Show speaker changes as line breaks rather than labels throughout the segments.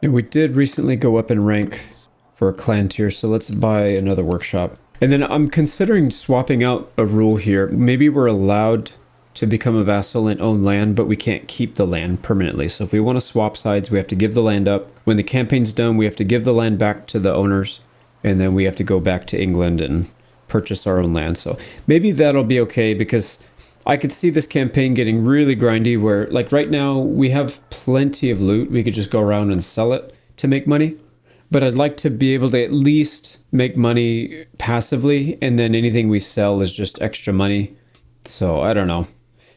Now, we did recently go up in rank for a clan tier, so let's buy another workshop. And then I'm considering swapping out a rule here. Maybe we're allowed to become a vassal and own land, but we can't keep the land permanently. So if we want to swap sides, we have to give the land up. When the campaign's done, we have to give the land back to the owners, and then we have to go back to England and purchase our own land. So maybe that'll be okay, because I could see this campaign getting really grindy where, like right now, we have plenty of loot. We could just go around and sell it to make money. But I'd like to be able to at least make money passively, and then anything we sell is just extra money. So I don't know.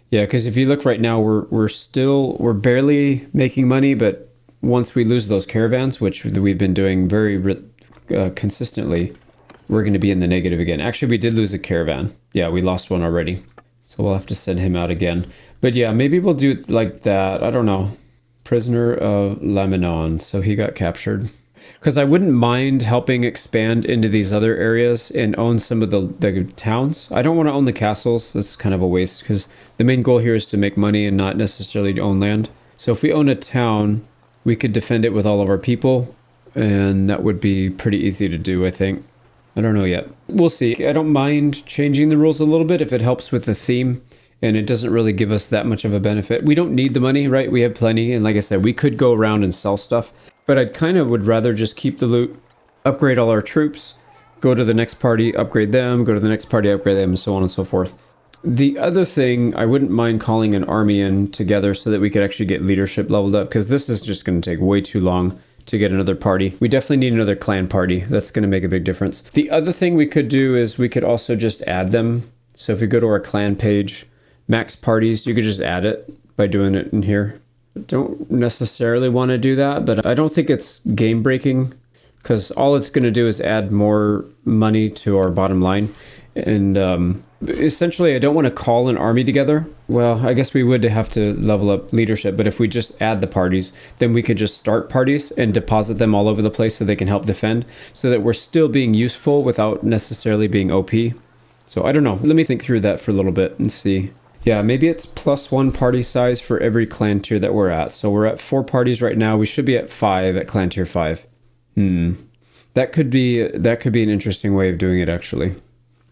Yeah, because if you look right now, we're barely making money, but once we lose those caravans, which we've been doing very consistently, we're going to be in the negative again. Actually, we did lose a caravan. Yeah, we lost one already. So we'll have to send him out again. But yeah, maybe we'll do it like that. I don't know. Prisoner of Lamenon. So he got captured. Because I wouldn't mind helping expand into these other areas and own some of the towns. I don't want to own the castles. That's kind of a waste, because the main goal here is to make money and not necessarily own land. So if we own a town, we could defend it with all of our people, and that would be pretty easy to do, I think. I don't know yet. We'll see. I don't mind changing the rules a little bit if it helps with the theme, and it doesn't really give us that much of a benefit. We don't need the money, right? We have plenty, and like I said, we could go around and sell stuff. But I kind of would rather just keep the loot, upgrade all our troops, go to the next party, upgrade them, go to the next party, upgrade them, and so on and so forth. The other thing, I wouldn't mind calling an army in together so that we could actually get leadership leveled up, because this is just going to take way too long to get another party. We definitely need another clan party. That's going to make a big difference. The other thing we could do is we could also just add them. So if we go to our clan page, max parties, you could just add it by doing it in here. Don't necessarily want to do that, but I don't think it's game breaking, because all it's going to do is add more money to our bottom line. And essentially, I don't want to call an army together. Well, I guess we would have to level up leadership, but if we just add the parties, then we could just start parties and deposit them all over the place so they can help defend, so that we're still being useful without necessarily being OP. So I don't know. Let me think through that for a little bit and see. Yeah, maybe it's +1 party size for every clan tier that we're at. So we're at 4 parties right now. We should be at 5 at clan tier 5. That could be an interesting way of doing it, actually.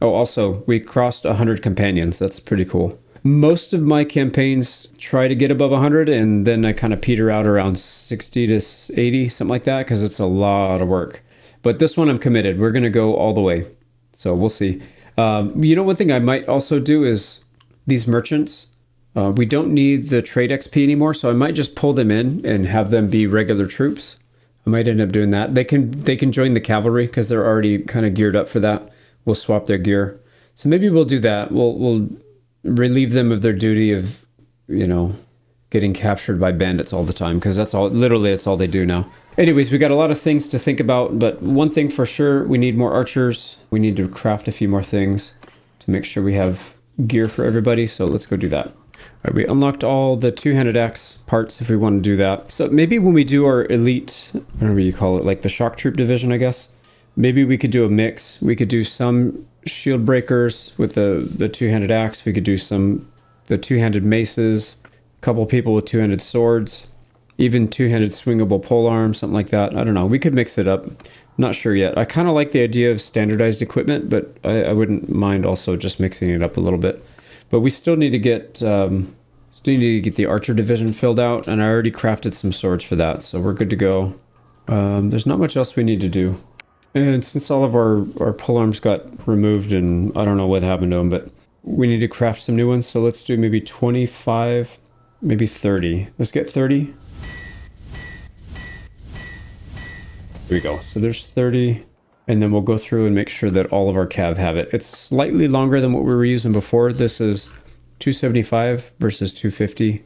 Oh, also, we crossed 100 companions. That's pretty cool. Most of my campaigns try to get above 100, and then I kind of peter out around 60 to 80, something like that, because it's a lot of work. But this one I'm committed. We're going to go all the way. So we'll see. One thing I might also do is these merchants, we don't need the trade XP anymore, so I might just pull them in and have them be regular troops. I might end up doing that. They can join the cavalry because they're already kind of geared up for that. We'll swap their gear. So maybe we'll do that. We'll relieve them of their duty of, getting captured by bandits all the time, because that's all they do now. Anyways, we got a lot of things to think about, but one thing for sure, we need more archers. We need to craft a few more things to make sure we have gear for everybody, so let's go do that. All right, we unlocked all the two-handed axe parts if we want to do that. So maybe when we do our elite, whatever you call it, like the shock troop division, I guess, maybe we could do a mix. We could do some shield breakers with the two-handed axe. We could do the two-handed maces, a couple people with two-handed swords, even two-handed swingable polearms, something like that. I don't know. We could mix it up. Not sure yet. I kind of like the idea of standardized equipment, but I wouldn't mind also just mixing it up a little bit. But we still need to get the archer division filled out, and I already crafted some swords for that, so we're good to go. There's not much else we need to do. And since all of our polearms got removed, and I don't know what happened to them, but we need to craft some new ones, so let's do maybe 25, maybe 30. Let's get 30. Here we go. So there's 30, and then we'll go through and make sure that all of our cav have it. It's slightly longer than what we were using before. This is 275 versus 250.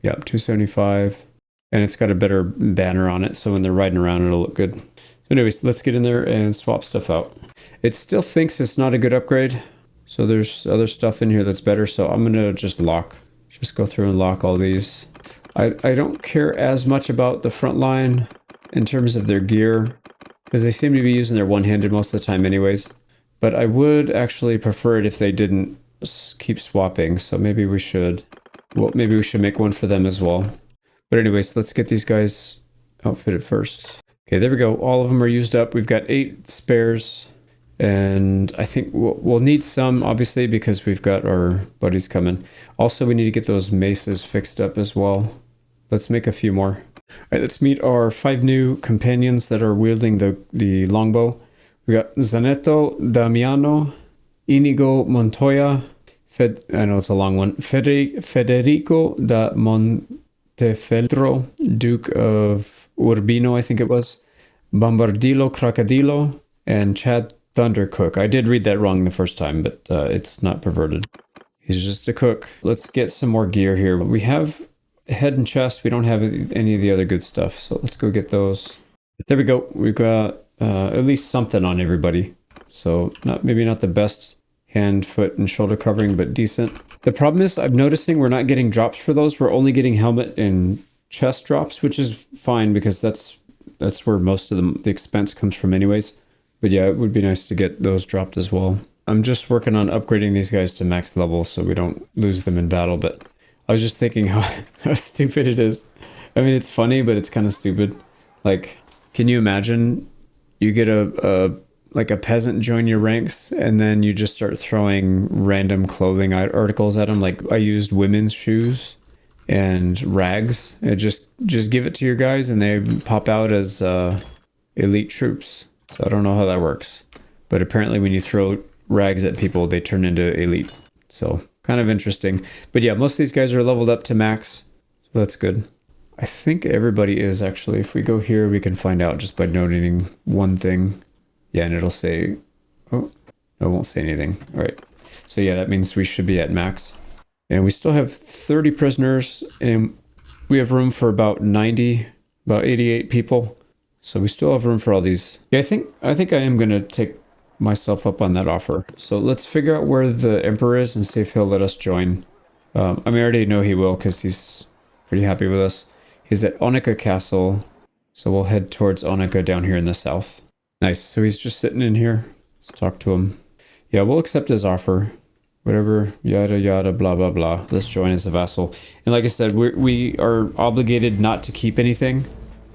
Yep, 275. And it's got a better banner on it, so when they're riding around, it'll look good. So anyways, let's get in there and swap stuff out. It still thinks it's not a good upgrade, so there's other stuff in here that's better, so I'm going to just go through and lock all these. I don't care as much about the front line in terms of their gear, because they seem to be using their one-handed most of the time anyways. But I would actually prefer it if they didn't keep swapping, so maybe we should make one for them as well. But anyways, let's get these guys outfit it first. Okay, there we go. All of them are used up. We've got 8 spares. And I think we'll need some, obviously, because we've got our buddies coming. Also, we need to get those maces fixed up as well. Let's make a few more. All right, let's meet our 5 new companions that are wielding the longbow. We got Zanetto, Damiano, Inigo Montoya, I know it's a long one, Federico da Montefeltro, Duke of Urbino, I think it was, Bombardilo Crocodilo, and Chad Thundercook. I did read that wrong the first time, but it's not perverted. He's just a cook. Let's get some more gear here. We have head and chest. We don't have any of the other good stuff, so let's go get those. There we go. We've got at least something on everybody. So maybe not the best hand, foot, and shoulder covering, but decent. The problem is I'm noticing we're not getting drops for those. We're only getting helmet and chest drops, which is fine because that's where most of the expense comes from anyways. But yeah, it would be nice to get those dropped as well. I'm just working on upgrading these guys to max level so we don't lose them in battle, but I was just thinking how stupid it is. I mean, it's funny, but it's kind of stupid. Like, can you imagine you get a peasant join your ranks and then you just start throwing random clothing articles at them? Like, I used women's shoes and rags. And just give it to your guys and they pop out as elite troops. So I don't know how that works. But apparently when you throw rags at people, they turn into elite. So kind of interesting. But yeah, most of these guys are leveled up to max. So that's good. I think everybody is actually. If we go here, we can find out just by noting one thing. Yeah, and it'll say, oh, no, it won't say anything. All right. So yeah, that means we should be at max. And we still have 30 prisoners and we have room for about 88 people. So we still have room for all these. Yeah, I think I am going to take myself up on that offer. So let's figure out where the Emperor is and see if he'll let us join. I mean, I already know he will because he's pretty happy with us. He's at Onika Castle. So we'll head towards Onika down here in the south. Nice. So he's just sitting in here. Let's talk to him. Yeah, we'll accept his offer. Whatever, yada, yada, blah, blah, blah. Let's join as a vassal. And like I said, we are obligated not to keep anything.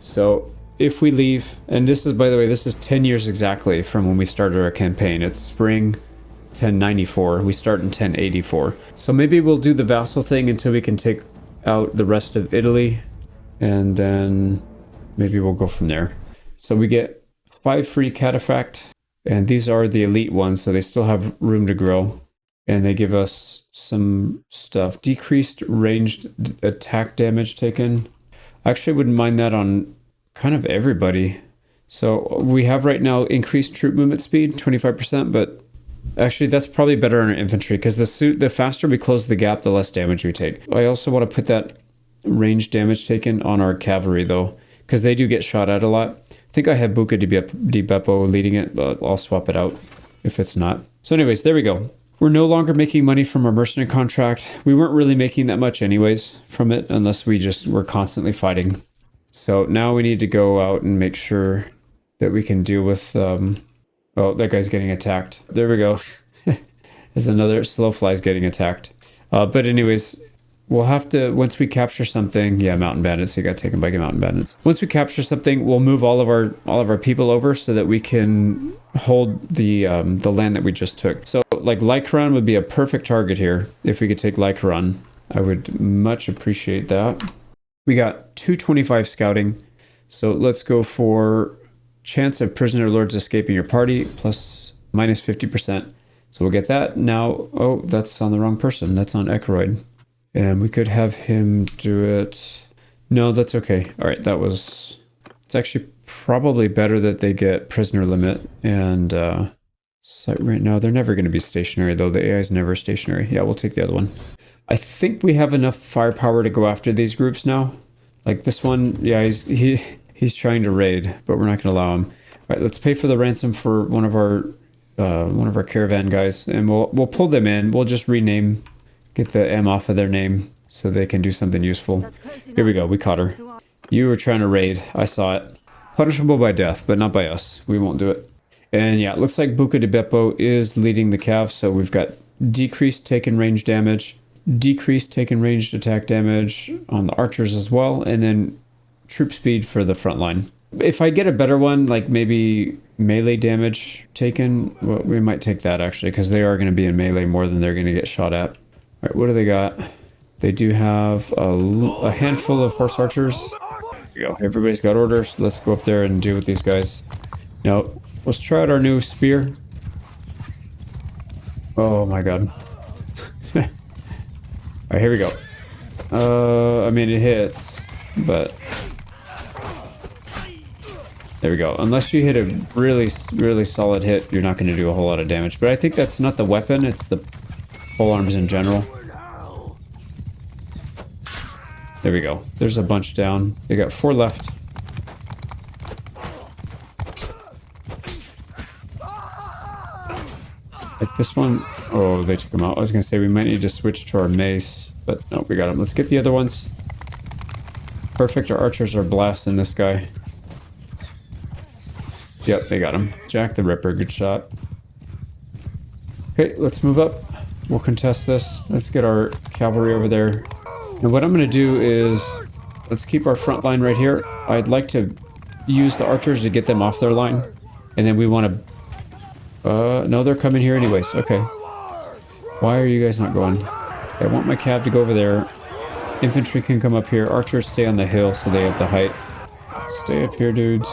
So if we leave, and this is, by the way, this is 10 years exactly from when we started our campaign. It's spring 1094. We start in 1084. So maybe we'll do the vassal thing until we can take out the rest of Italy. And then maybe we'll go from there. So we get 5 free cataphract. And these are the elite ones, so they still have room to grow. And they give us some stuff. Decreased ranged attack damage taken. I actually wouldn't mind that on kind of everybody. So we have right now increased troop movement speed, 25%, but actually that's probably better on our infantry because the faster we close the gap, the less damage we take. I also want to put that range damage taken on our cavalry though, because they do get shot at a lot. I think I have Buca di Beppo leading it, but I'll swap it out if it's not. So anyways, there we go. We're no longer making money from our mercenary contract. We weren't really making that much anyways from it unless we just were constantly fighting. So now we need to go out and make sure that we can deal with, oh, that guy's getting attacked. There we go. There's another slow fly's getting attacked. But anyways, we'll have to, once we capture something, yeah, mountain bandits, he got taken by mountain bandits. Once we capture something, we'll move all of our people over so that we can hold the land that we just took. So like Lycaron would be a perfect target here if we could take Lycaron. I would much appreciate that. We got 225 scouting. So let's go for chance of prisoner lords escaping your party plus minus 50%. So we'll get that. Now, oh, that's on the wrong person. That's on Ekaroid. And we could have him do it. No, that's okay. All right, it's actually probably better that they get prisoner limit. And so right now, they're never going to be stationary, though. The AI is never stationary. Yeah, we'll take the other one. I think we have enough firepower to go after these groups now. Like this one, yeah, he's trying to raid, but we're not going to allow him. All right, let's pay for the ransom for one of our caravan guys, and we'll pull them in. We'll just rename, get the M off of their name so they can do something useful. Here we go. We caught her. You were trying to raid. I saw it. Punishable by death, but not by us. We won't do it. And yeah, it looks like Buca di Beppo is leading the cav, so we've got decreased taken range damage, decreased taken ranged attack damage on the archers as well, and then troop speed for the front line. If I get a better one, like maybe melee damage taken, well, we might take that actually, because they are going to be in melee more than they're going to get shot at. All right, what do they got? They do have a handful of horse archers. There you go. Everybody's got orders. Let's go up there and deal with these guys. Now, let's try out our new spear. Oh my god. All right, here we go. I mean, it hits, but there we go. Unless you hit a really, really solid hit, you're not going to do a whole lot of damage. But I think that's not the weapon, it's the polearms in general. There we go. There's a bunch down. They got 4 left. Like this one. Oh, they took him out. I was going to say we might need to switch to our mace, but no, we got him. Let's get the other ones. Perfect. Our archers are blasting this guy. Yep, they got him. Jack the Ripper. Good shot. Okay, let's move up. We'll contest this. Let's get our cavalry over there. And what I'm going to do is, let's keep our front line right here. I'd like to use the archers to get them off their line. And then we want to... no, they're coming here anyways. Okay. Why are you guys not going? I want my cav to go over there. Infantry can come up here. Archers stay on the hill so they have the height. Stay up here, dudes.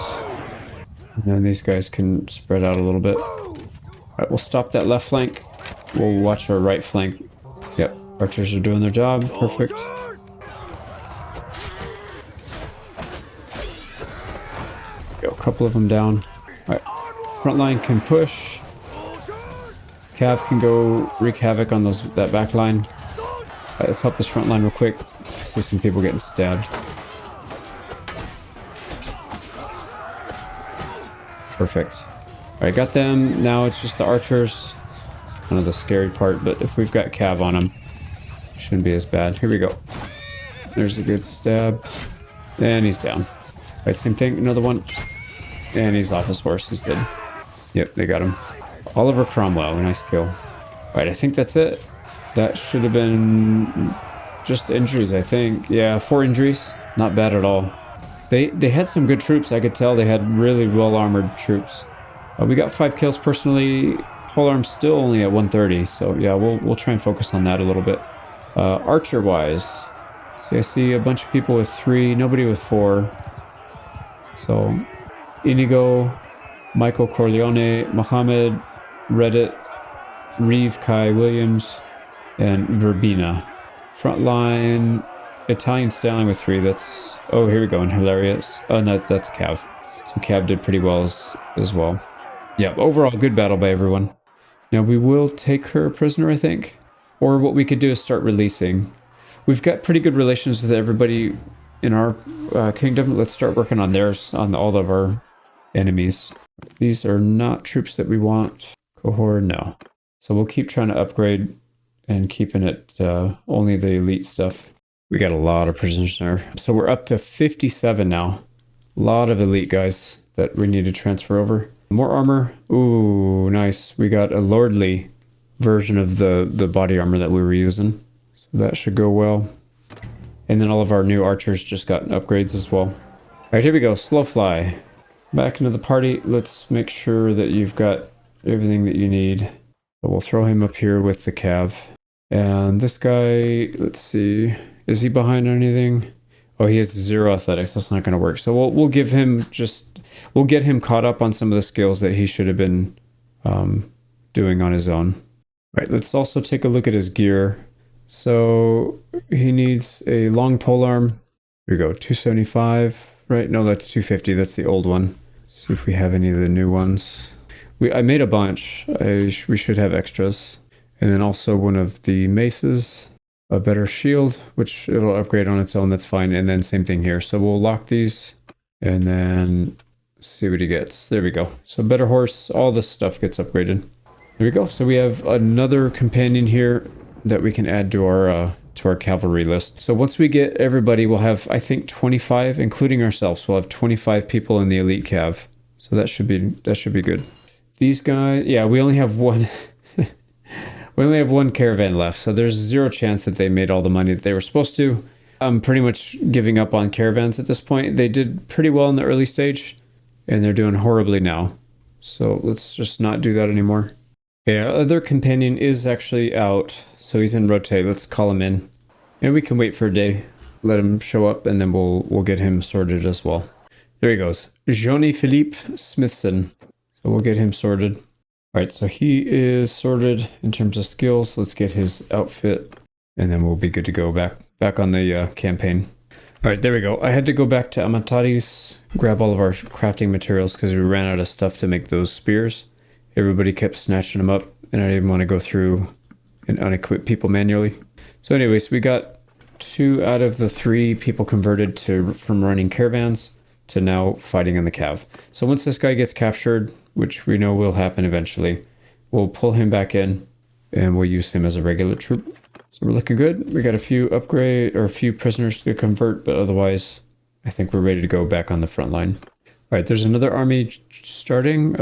And then these guys can spread out a little bit. Alright, we'll stop that left flank. We'll watch our right flank. Yep, archers are doing their job. Perfect. Go, a couple of them down. Alright, front line can push. Cav can go wreak havoc on that back line. Alright, let's help this front line real quick. See some people getting stabbed. Perfect. Alright, got them. Now it's just the archers. Kind of the scary part, but if we've got cav on them, it shouldn't be as bad. Here we go. There's a good stab. And he's down. Alright, same thing. Another one. And he's off his horse. He's dead. Yep, they got him. Oliver Cromwell. Nice kill. Alright, I think that's it. That should have been just injuries, I think. Yeah, 4 injuries. Not bad at all. They had some good troops. I could tell they had really well-armored troops. We got 5 kills personally. Polearm's still only at 130, so yeah, we'll try and focus on that a little bit. Archer-wise, see, I see a bunch of people with 3, nobody with 4. So, Inigo, Michael Corleone, Mohammed, Reddit, Reeve, Kai Williams, and Verbena. Frontline, Italian Stallion with 3, that's... Oh, here we go, and Hilarious. Oh, no, that's Cav. So Cav did pretty well as well. Yeah, overall, good battle by everyone. Now, we will take her prisoner, I think. Or what we could do is start releasing. We've got pretty good relations with everybody in our kingdom. Let's start working on theirs, on all of our enemies. These are not troops that we want. Cohort, no. So we'll keep trying to upgrade and keeping it only the elite stuff. We got a lot of prisoners there. So we're up to 57 now. A lot of elite guys that we need to transfer over. More armor. Ooh, nice. We got a lordly version of the body armor that we were using. So that should go well. And then all of our new archers just got upgrades as well. All right, here we go. Slow fly. Back into the party. Let's make sure that you've got everything that you need. So we'll throw him up here with the cav. And this guy, let's see. Is he behind anything? Oh, he has 0 athletics. That's not going to work. So we'll give him we'll get him caught up on some of the skills that he should have been doing on his own. All right, let's also take a look at his gear. So he needs a long polearm. Here we go, 275. Right? No, that's 250. That's the old one. See if we have any of the new ones. I made a bunch. We should have extras. And then also one of the maces. A better shield, which it'll upgrade on its own, that's fine. And then same thing here. So we'll lock these and then see what he gets. There we go. So better horse, all this stuff gets upgraded. There we go. So we have another companion here that we can add to our cavalry list. So once we get everybody, we'll have, I think, 25, including ourselves. We'll have 25 people in the elite cav. So that should be good. These guys, yeah, we only have one. We only have one caravan left, so there's 0 chance that they made all the money that they were supposed to. I'm pretty much giving up on caravans at this point. They did pretty well in the early stage, and they're doing horribly now. So let's just not do that anymore. Okay, our other companion is actually out, so he's in rotate. Let's call him in. And we can wait for a day, let him show up, and then we'll get him sorted as well. There he goes. Johnny Philippe Smithson. So we'll get him sorted. All right, so he is sorted in terms of skills. Let's get his outfit, and then we'll be good to go back on the campaign. All right, there we go. I had to go back to Amatari's, grab all of our crafting materials because we ran out of stuff to make those spears. Everybody kept snatching them up, and I didn't want to go through and unequip people manually. So anyways, we got 2 out of the 3 people converted from running caravans to now fighting in the cav. So once this guy gets captured, which we know will happen eventually, we'll pull him back in and we'll use him as a regular troop. So we're looking good. We got a few prisoners to convert, but otherwise I think we're ready to go back on the front line. All right, there's another army starting.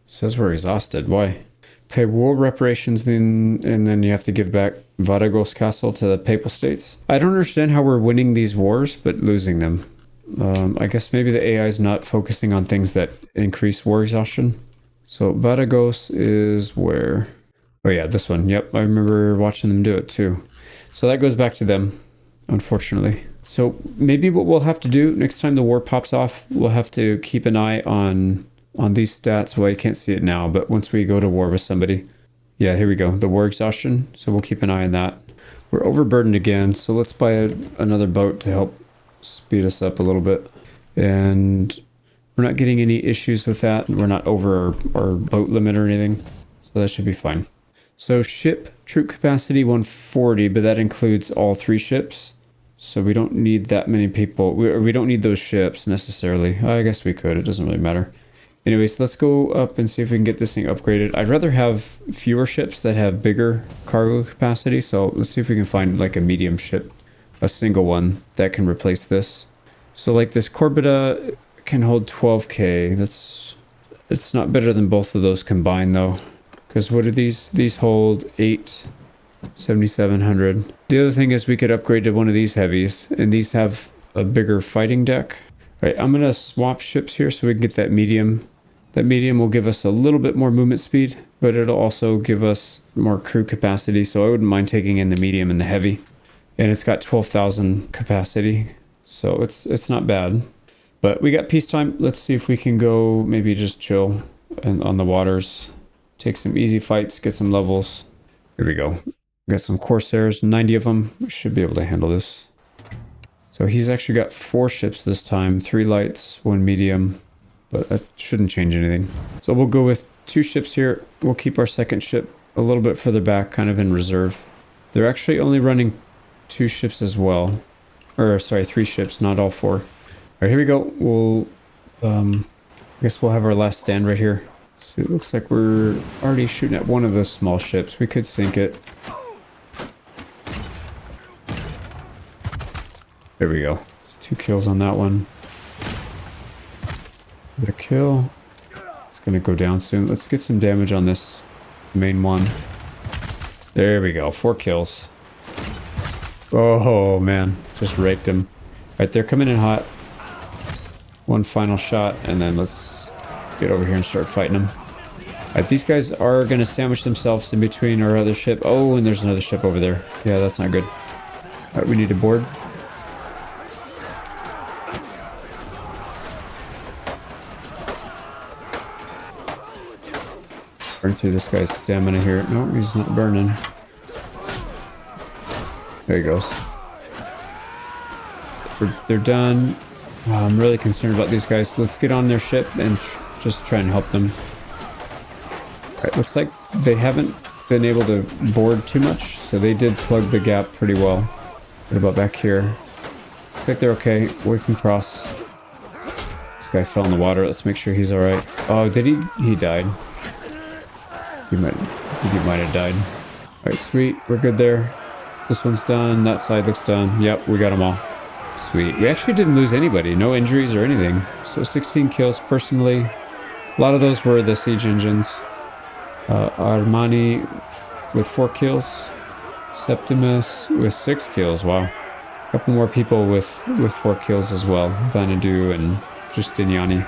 Says we're exhausted. Why? Pay war reparations, and then you have to give back Varagos Castle to the Papal States. I don't understand how we're winning these wars, but losing them. I guess maybe the AI is not focusing on things that increase war exhaustion. So Varagos is where? Oh yeah, this one. Yep, I remember watching them do it too. So that goes back to them, unfortunately. So maybe what we'll have to do next time the war pops off, we'll have to keep an eye on these stats. Well, you can't see it now, but once we go to war with somebody. Yeah, here we go. The war exhaustion. So we'll keep an eye on that. We're overburdened again, so let's buy another boat to help speed us up a little bit. And we're not getting any issues with that. We're not over our boat limit or anything, so that should be fine. So ship troop capacity 140, but that includes all 3 ships. So we don't need that many people. We don't need those ships necessarily. I guess we could. It doesn't really matter. Anyways, let's go up and see if we can get this thing upgraded. I'd rather have fewer ships that have bigger cargo capacity. So let's see if we can find like a medium ship, a single one that can replace this. So like this Corbetta can hold 12K. It's not better than both of those combined though. Because what do these hold? 7,700. The other thing is we could upgrade to one of these heavies, and these have a bigger fighting deck. All right, I'm gonna swap ships here so we can get that medium. That medium will give us a little bit more movement speed, but it'll also give us more crew capacity. So I wouldn't mind taking in the medium and the heavy. And it's got 12,000 capacity, so it's not bad. But we got peacetime. Let's see if we can go maybe just chill on the waters. Take some easy fights, get some levels. Here we go. Got some Corsairs, 90 of them. We should be able to handle this. So he's actually got 4 ships this time, 3 lights, 1 medium, but that shouldn't change anything. So we'll go with 2 ships here. We'll keep our second ship a little bit further back, kind of in reserve. They're actually only running 2 ships as well. Or sorry, 3 ships, not all 4. All right, here we go. We'll, I guess we'll have our last stand right here. So it looks like we're already shooting at one of those small ships. We could sink it. There we go. It's 2 kills on that one. Another kill. It's gonna go down soon. Let's get some damage on this main one. There we go. 4 kills. Oh man, just raked him. All right, they're coming in hot. One final shot, and then let's get over here and start fighting them. All right, these guys are gonna sandwich themselves in between our other ship. Oh, and there's another ship over there. Yeah, that's not good. All right, we need to board. Burn through this guy's stamina here. No, he's not burning. There he goes. They're done. I'm really concerned about these guys. Let's get on their ship and just try and help them. Alright, looks like they haven't been able to board too much, so they did plug the gap pretty well. What about back here? Looks like they're okay. We can cross. This guy fell in the water. Let's make sure he's alright. Oh, did he? He died. He might have died. Alright, sweet. We're good there. This one's done. That side looks done. Yep, we got them all. Sweet. We actually didn't lose anybody. No injuries or anything. So 16 kills personally. A lot of those were the siege engines. Armani with 4 kills. Septimus with 6 kills. Wow. Couple more people with 4 kills as well. Vanadu and Justiniani.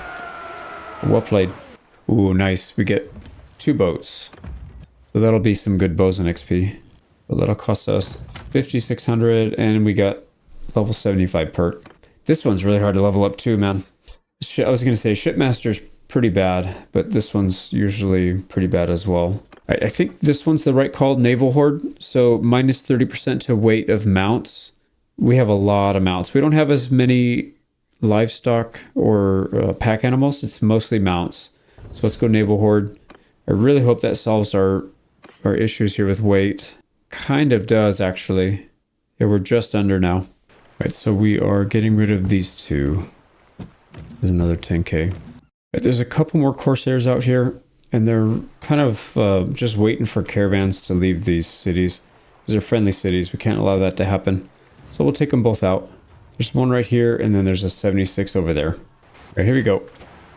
Well played. Ooh, nice. We get 2 bows. So that'll be some good bows and XP. But that'll cost us 5,600, and we got level 75 perk. This one's really hard to level up too, man. I was going to say Shipmaster's pretty bad, but this one's usually pretty bad as well. I think this one's the right call, Naval Horde. So minus 30% to weight of mounts. We have a lot of mounts. We don't have as many livestock or pack animals. It's mostly mounts. So let's go Naval Horde. I really hope that solves our issues here with weight. Kind of does, actually. Yeah, we're just under now. Right, so we are getting rid of these 2. There's another 10k. Right, there's a couple more Corsairs out here, and they're kind of just waiting for caravans to leave these cities. These are friendly cities. We can't allow that to happen. So we'll take them both out. There's one right here, and then there's a 76 over there. All right, here we go.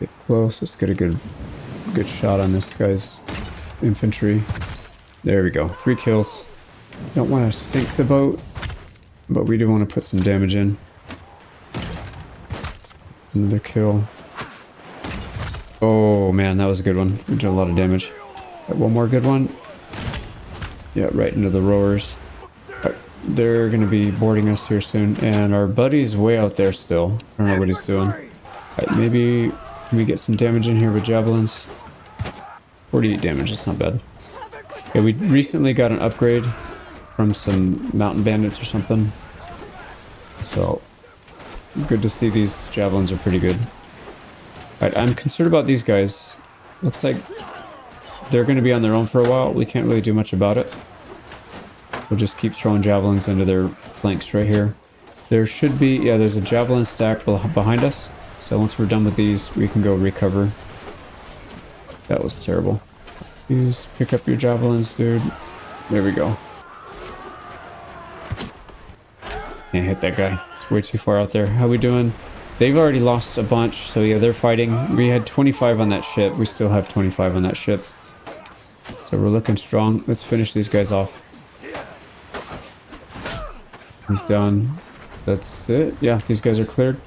Get close. Let's get a good shot on this guy's infantry. There we go. 3 kills. Don't want to sink the boat, but we do want to put some damage in. Another kill. Oh man, that was a good one. We did a lot of damage. Got one more good one. Yeah, right into the rowers. Right, they're going to be boarding us here soon, and our buddy's way out there still. I don't know what he's doing. Right, maybe can we get some damage in here with javelins? 48 damage, that's not bad. Yeah, we recently got an upgrade from some mountain bandits or something. So, good to see these javelins are pretty good. Alright, I'm concerned about these guys. Looks like they're going to be on their own for a while. We can't really do much about it. We'll just keep throwing javelins into their flanks right here. There should be, yeah, there's a javelin stack behind us. So once we're done with these, we can go recover. That was terrible. Please pick up your javelins, dude. There we go. Can't hit that guy. It's way too far out there. How we doing? They've already lost a bunch, so yeah, they're fighting. We had 25 on that ship. We still have 25 on that ship. So we're looking strong. Let's finish these guys off. He's done. That's it. Yeah, these guys are cleared.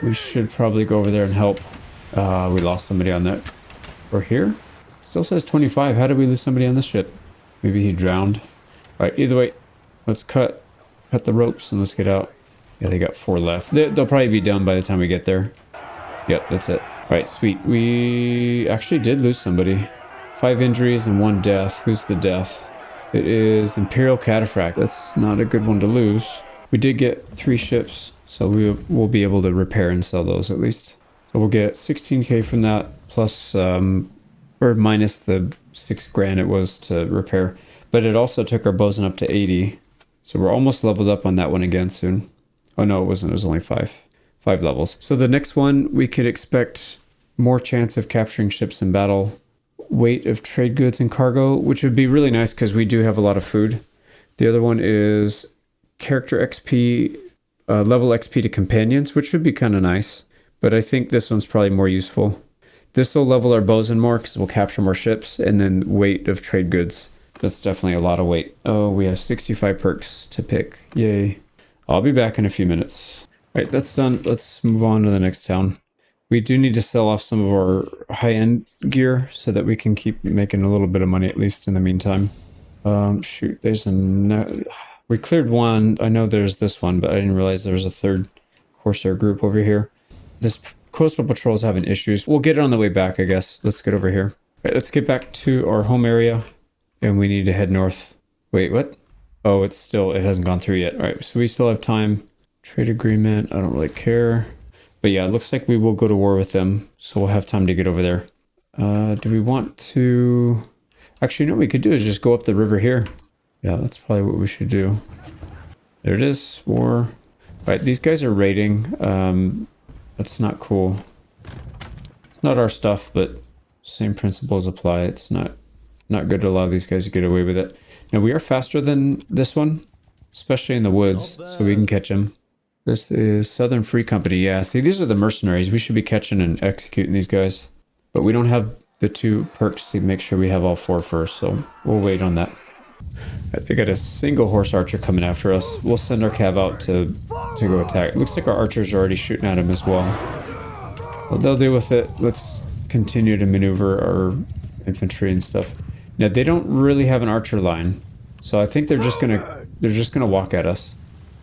We should probably go over there and help. We lost somebody on that. We're here. Still says 25. How did we lose somebody on this ship? Maybe he drowned. Alright, either way, let's cut the ropes and let's get out. Yeah, they got 4 left. They'll probably be done by the time we get there. Yep, that's it. Alright, sweet. We actually did lose somebody. 5 injuries and 1 death. Who's the death? It is Imperial Cataphract. That's not a good one to lose. We did get 3 ships, so we'll be able to repair and sell those at least. So we'll get 16k from that, plus, or minus the 6 grand it was to repair. But it also took our bosun up to 80. So we're almost leveled up on that one again soon. Oh no, it wasn't. It was only 5 levels. So the next one, we could expect more chance of capturing ships in battle. Weight of trade goods and cargo, which would be really nice because we do have a lot of food. The other one is character XP, level XP to companions, which would be kind of nice. But I think this one's probably more useful. This will level our bosun more because we'll capture more ships. And then weight of trade goods. That's definitely a lot of weight. Oh, we have 65 perks to pick. Yay. I'll be back in a few minutes. All right, that's done. Let's move on to the next town. We do need to sell off some of our high-end gear so that we can keep making a little bit of money at least in the meantime. Shoot, there's we cleared one. I know there's this one, but I didn't realize there was a 3rd Corsair group over here. This coastal patrol is having issues. We'll get it on the way back, I guess. Let's get over here. All right, let's get back to our home area, and we need to head north. Wait, what? Oh, it hasn't gone through yet. All right, so we still have time. Trade agreement, I don't really care. But yeah, it looks like we will go to war with them, so we'll have time to get over there. Do we want to... Actually, you know what we could do is just go up the river here. Yeah, that's probably what we should do. There it is, war. All right, these guys are raiding. That's not cool. It's not our stuff, but same principles apply. It's not good to allow these guys to get away with it. Now, we are faster than this one, especially in the woods, so we can catch them. This is Southern Free Company. Yeah, see, these are the mercenaries. We should be catching and executing these guys. But we don't have the 2 perks to make sure we have all 4 first, so we'll wait on that. They got a single horse archer coming after us. We'll send our cav out to go attack. It looks like our archers are already shooting at him as well. Well, they'll deal with it. Let's continue to maneuver our infantry and stuff. Now they don't really have an archer line, so I think they're just gonna walk at us,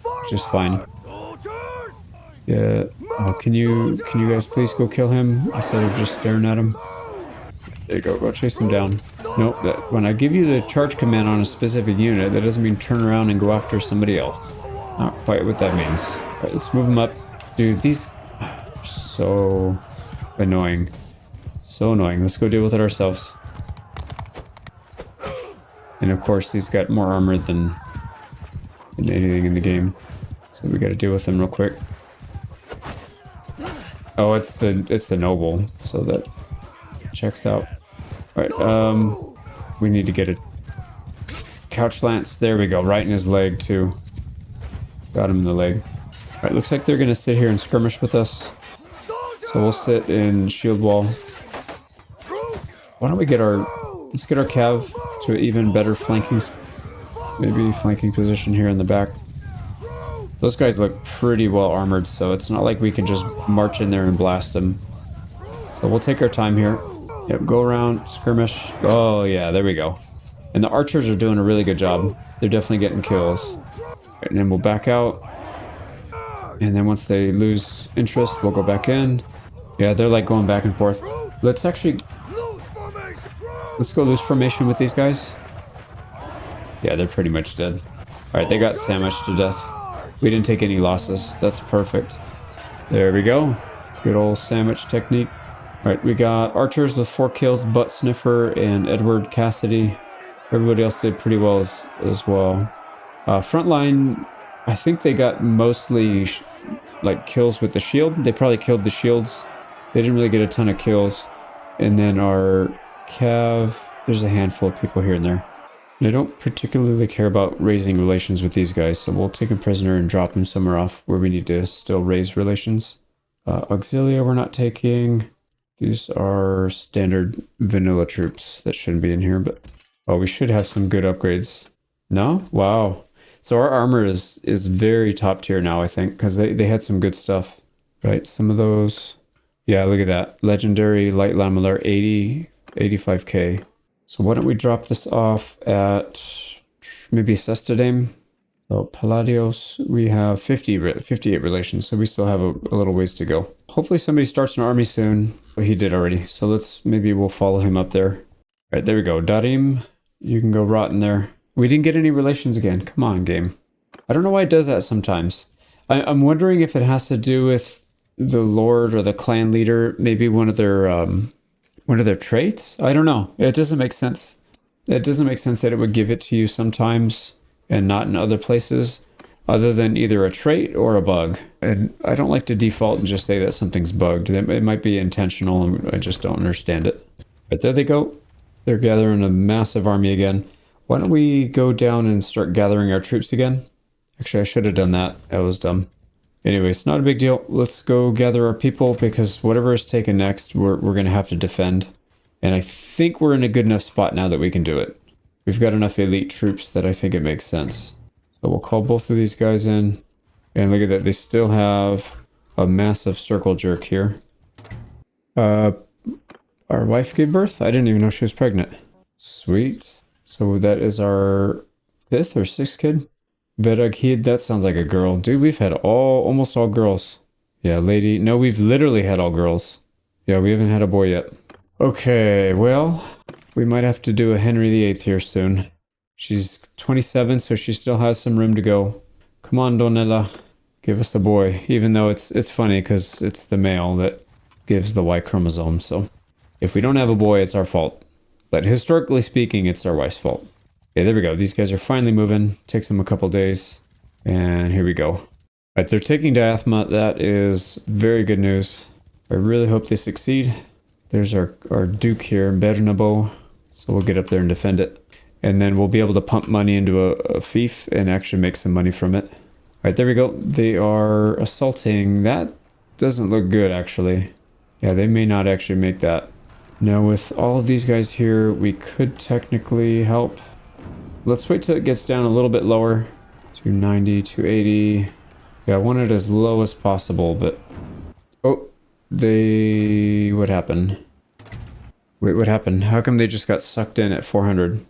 which is fine. Yeah. Oh, can you guys please go kill him instead of just staring at him? There you go. Go chase him down. Nope. When I give you the charge command on a specific unit, that doesn't mean turn around and go after somebody else. Not quite what that means. All right, let's move them up. Dude, these are so annoying. So annoying. Let's go deal with it ourselves. And of course, he's got more armor than anything in the game. So we got to deal with them real quick. Oh, it's the noble, so that checks out. Alright, we need to get a couch lance. There we go, right in his leg too. Got him in the leg. Alright, looks like they're gonna sit here and skirmish with us. So we'll sit in shield wall. Why don't we get let's get our cav to an even better flanking position here in the back. Those guys look pretty well armored, so it's not like we can just march in there and blast them. So we'll take our time here. Yep, go around, skirmish. Oh yeah, there we go. And the archers are doing a really good job. They're definitely getting kills. And then we'll back out. And then once they lose interest, we'll go back in. Yeah, they're like going back and forth. Let's go loose formation with these guys. Yeah, they're pretty much dead. Alright, they got sandwiched to death. We didn't take any losses. That's perfect. There we go. Good old sandwich technique. Alright, we got archers with 4 kills, Butt Sniffer and Edward Cassidy. Everybody else did pretty well as well. Frontline, I think they got mostly like kills with the shield. They probably killed the shields. They didn't really get a ton of kills. And then our cav, there's a handful of people here and there. And I don't particularly care about raising relations with these guys, so we'll take them prisoner and drop them somewhere off where we need to still raise relations. Auxilia we're not taking. These are standard vanilla troops that shouldn't be in here, but oh, we should have some good upgrades. No? Wow. So our armor is very top tier now, I think, because they had some good stuff. Right, some of those. Yeah, look at that. Legendary Light Lamellar 85k. So why don't we drop this off at maybe Sestadame? So Palladios, we have 58 relations, so we still have a little ways to go. Hopefully somebody starts an army soon. Well, he did already, so maybe we'll follow him up there. All right, there we go. Darim, you can go rot in there. We didn't get any relations again. Come on, game. I don't know why it does that sometimes. I'm wondering if it has to do with the lord or the clan leader, maybe one of their traits? I don't know. It doesn't make sense. It doesn't make sense that it would give it to you sometimes and not in other places, other than either a trait or a bug. And I don't like to default and just say that something's bugged. It might be intentional and I just don't understand it. But there they go. They're gathering a massive army again. Why don't we go down and start gathering our troops again? Actually, I should have done that. That was dumb. Anyway, it's not a big deal. Let's go gather our people because whatever is taken next, we're going to have to defend. And I think we're in a good enough spot now that we can do it. We've got enough elite troops that I think it makes sense. So we'll call both of these guys in. And look at that. They still have a massive circle jerk here. Our wife gave birth? I didn't even know she was pregnant. Sweet. So that is our 5th or 6th kid. Vedagheed, that sounds like a girl. Dude, we've had almost all girls. Yeah, lady. No, we've literally had all girls. Yeah, we haven't had a boy yet. Okay, well, we might have to do a Henry VIII here soon. She's 27, so she still has some room to go. Come on, Donella. Give us a boy. Even though it's funny because it's the male that gives the Y chromosome. So if we don't have a boy, it's our fault. But historically speaking, it's our wife's fault. Okay, there we go. These guys are finally moving. Takes them a couple days. And here we go. All right, they're taking Diathma. That is very good news. I really hope they succeed. There's our Duke here, Bernabo. So we'll get up there and defend it. And then we'll be able to pump money into a fief and actually make some money from it. All right, there we go. They are assaulting. That doesn't look good, actually. Yeah, they may not actually make that. Now, with all of these guys here, we could technically help. Let's wait till it gets down a little bit lower. 290, 280. Yeah, I want it as low as possible, but... Oh, what happened? Wait, what happened? How come they just got sucked in at 400?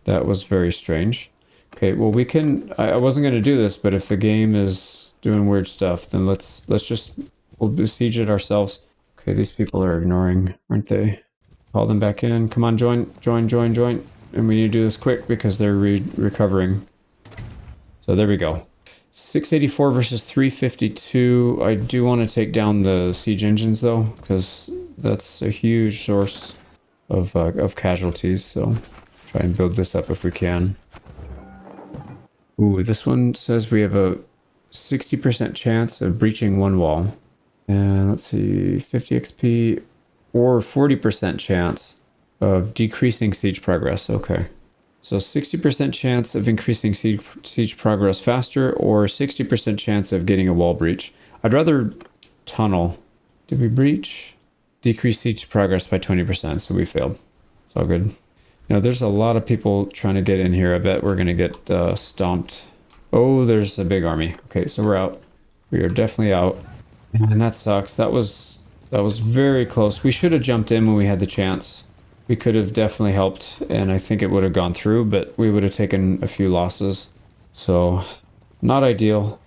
That was very strange. Okay, well we can... I wasn't going to do this, but if the game is doing weird stuff, then we'll besiege it ourselves. Okay, these people are ignoring, aren't they? Call them back in. Come on, join. And we need to do this quick because they're recovering. So there we go. 684 versus 352. I do want to take down the siege engines though, because that's a huge source of casualties. So try and build this up if we can. Ooh, this one says we have a 60% chance of breaching one wall. And let's see, 50 XP or 40% chance of decreasing siege progress. Okay. So 60% chance of increasing siege progress faster or 60% chance of getting a wall breach. I'd rather tunnel. Did we breach? Decrease siege progress by 20%, so we failed. It's all good. Now there's a lot of people trying to get in here. I bet we're going to get stomped. Oh, there's a big army. Okay, so we're out. We are definitely out. And that sucks. That was very close. We should have jumped in when we had the chance. We could have definitely helped, and I think it would have gone through, but we would have taken a few losses. So, not ideal.